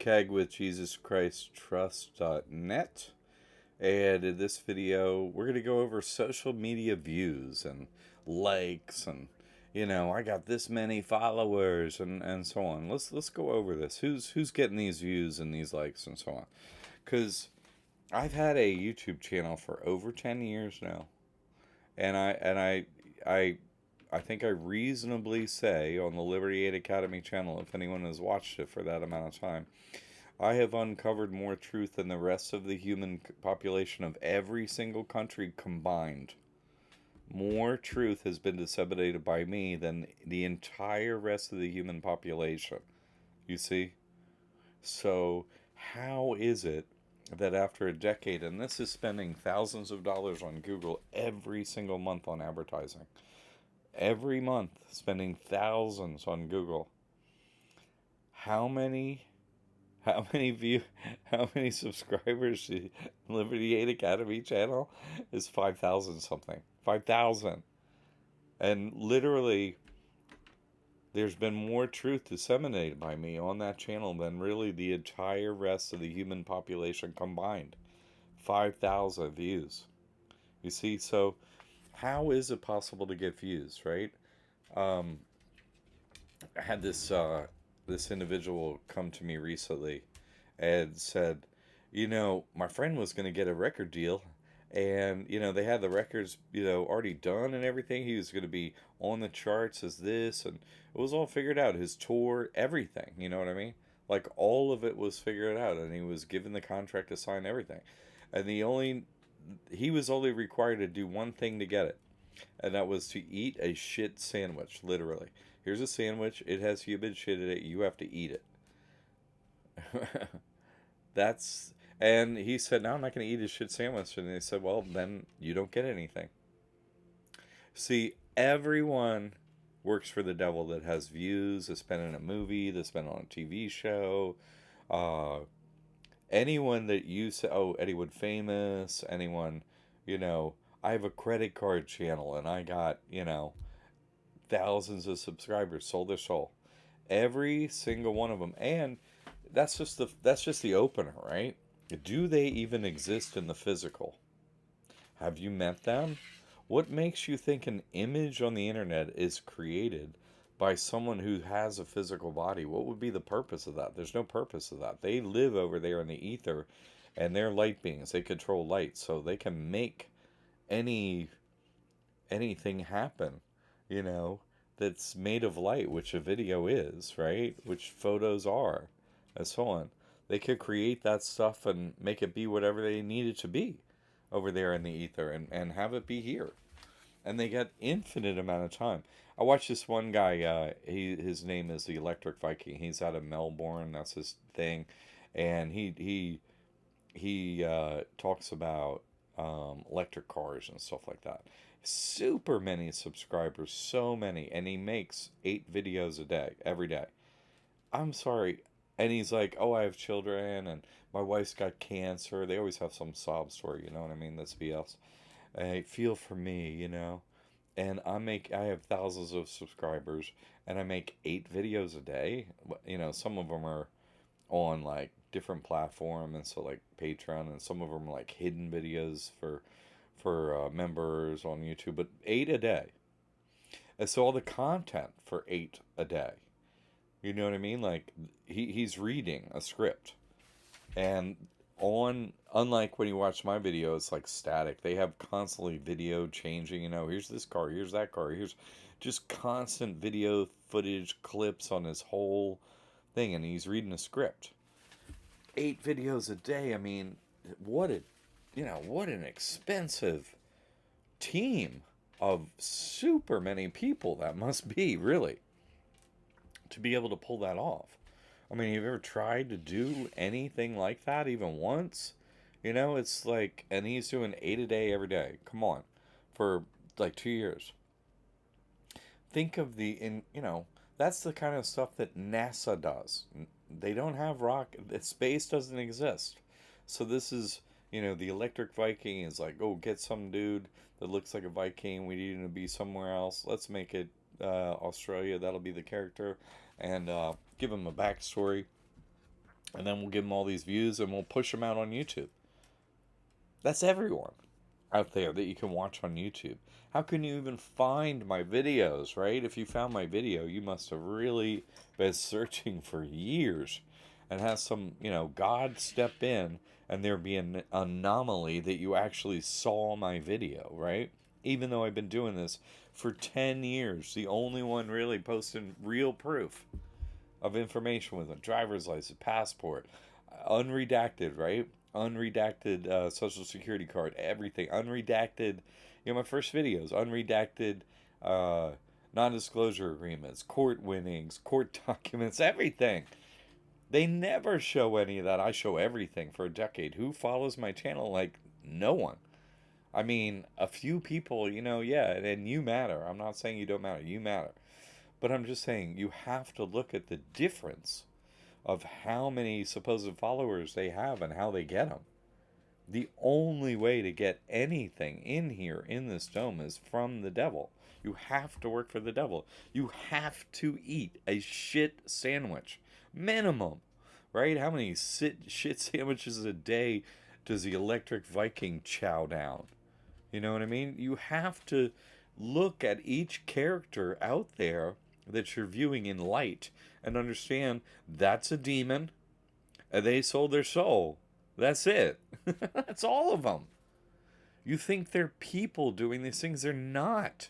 McCaig with JesusChristTrust.net. And in this video, we're going to go over social media views and likes and I got this many followers and so on. Let's go over this. Who's getting these views and these likes and so on? Cuz I've had a YouTube channel for over 10 years now. And I think I reasonably say on the Liberty Aid Academy channel, if anyone has watched it for that amount of time, I have uncovered more truth than the rest of the human population of every single country combined. More truth has been disseminated by me than the entire rest of the human population. You see? So, how is it that after a decade, and this is spending thousands of dollars on Google every single month on advertising, every month spending thousands on Google, how many How many view? How many subscribers to Liberty Aid Academy channel is 5,000 something? 5,000, and literally, there's been more truth disseminated by me on that channel than really the entire rest of the human population combined. 5,000 views. You see, so how is it possible to get views, right? Um, I had this individual come to me recently and said, my friend was going to get a record deal, and they had the records, already done and everything. He was going to be on the charts as this, and it was all figured out. His tour, everything. You know what I mean? Like all of it was figured out, and he was given the contract to sign everything, and he was only required to do one thing to get it, and that was to eat a shit sandwich, literally. Here's a sandwich. It has human shit in it. You have to eat it. That's and he said, "No, I'm not going to eat a shit sandwich." And they said, "Well, then you don't get anything." See, everyone works for the devil that has views, that's been in a movie, that's been on a TV show. Uh, Anyone that you say, oh, anyone famous, anyone, you know, I have a credit card channel and I got, thousands of subscribers, sold their soul. Every single one of them. And that's just the opener, right? Do they even exist in the physical? Have you met them? What makes you think an image on the internet is created by someone who has a physical body? What would be the purpose of that? There's no purpose of that. They live over there in the ether, and they're light beings. They control light, so they can make any anything happen, you know, that's made of light, which a video is, right? Which photos are, and so on. They could create that stuff and make it be whatever they need it to be over there in the ether, and have it be here. And they get infinite amount of time. I watched this one guy, his name is the Electric Viking. He's out of Melbourne, that's his thing. And he talks about electric cars and stuff like that. Super many subscribers, so many, and he makes 8 videos a day, every day. I'm sorry, and he's like, "Oh, I have children, and my wife's got cancer." They always have some sob story, you know what I mean? That's BS. I feel for me, and I have thousands of subscribers, and I make 8 videos a day. Some of them are on like different platform, and so like Patreon, and some of them are like hidden videos for members on YouTube, but 8 a day. And so all the content for 8 a day. You know what I mean? Like he's reading a script, and on unlike when you watch my video, it's like static. They have constantly video changing. Here's this car, here's that car, here's just constant video footage clips on his whole thing, and he's reading a script. 8 videos a day. I mean, what a, what an expensive team of super many people that must be, really, to be able to pull that off. I mean, have you ever tried to do anything like that even once? It's like, and he's doing 8 a day every day. Come on, for like 2 years. Think of that's the kind of stuff that NASA does. They don't have space doesn't exist. So this is, the Electric Viking is like, oh, get some dude that looks like a Viking. We need him to be somewhere else. Let's make it Australia. That'll be the character. And give him a backstory. And then we'll give them all these views and we'll push them out on YouTube. That's everyone out there that you can watch on YouTube. How can you even find my videos, right? If you found my video, you must have really been searching for years and has some, God step in and there be an anomaly that you actually saw my video, right? Even though I've been doing this for 10 years, the only one really posting real proof of information with a driver's license, passport, unredacted, right? Unredacted social security card, everything. Unredacted, my first videos, unredacted non disclosure agreements, court winnings, court documents, everything. They never show any of that. I show everything for a decade. Who follows my channel? Like, no one. I mean, a few people, yeah, and you matter. I'm not saying you don't matter. You matter. But I'm just saying you have to look at the difference of how many supposed followers they have and how they get them. The only way to get anything in here in this dome is from the devil. You have to work for the devil. You have to eat a shit sandwich. Minimum. Right? How many shit sandwiches a day does the Electric Viking chow down? You know what I mean? You have to look at each character out there that you're viewing in light and understand that's a demon and they sold their soul. That's it. That's all of them. You think they're people doing these things. They're not.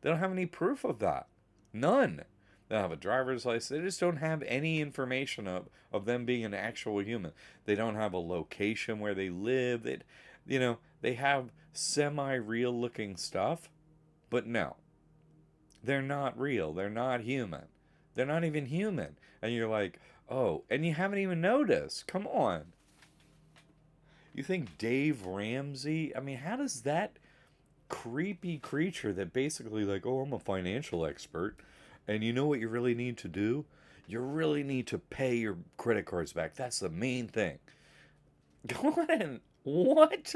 They don't have any proof of that. None. They don't have a driver's license. They just don't have any information of them being an actual human. They don't have a location where they live. They have semi-real looking stuff, but no. They're not real. They're not human. They're not even human. And you're like, oh, and you haven't even noticed. Come on. You think Dave Ramsey? I mean, how does that creepy creature that basically like, oh, I'm a financial expert, and you know what you really need to do? You really need to pay your credit cards back. That's the main thing. Go on. What?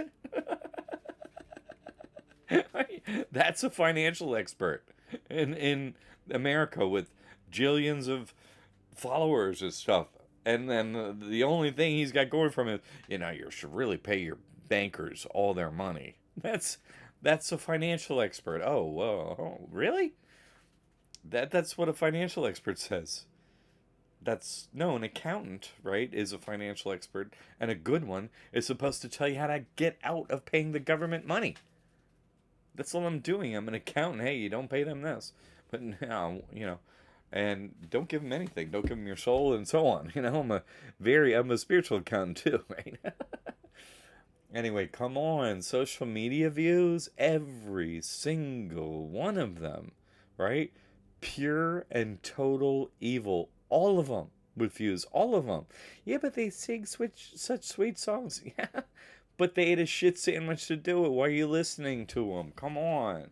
That's a financial expert in America with jillions of followers and stuff. And then the only thing he's got going from it, you should really pay your bankers all their money. That's a financial expert. Oh, whoa, oh, really? That's what a financial expert says. An accountant, right, is a financial expert, and a good one is supposed to tell you how to get out of paying the government money. That's all I'm doing. I'm an accountant. Hey, you don't pay them this. But now, and don't give them anything. Don't give them your soul and so on. I'm a spiritual accountant too, right? Anyway, come on. Social media views, every single one of them, right? Pure and total evil. All of them with views. All of them. Yeah, but they sing such sweet songs. Yeah. But they ate a shit sandwich to do it. Why are you listening to them? Come on.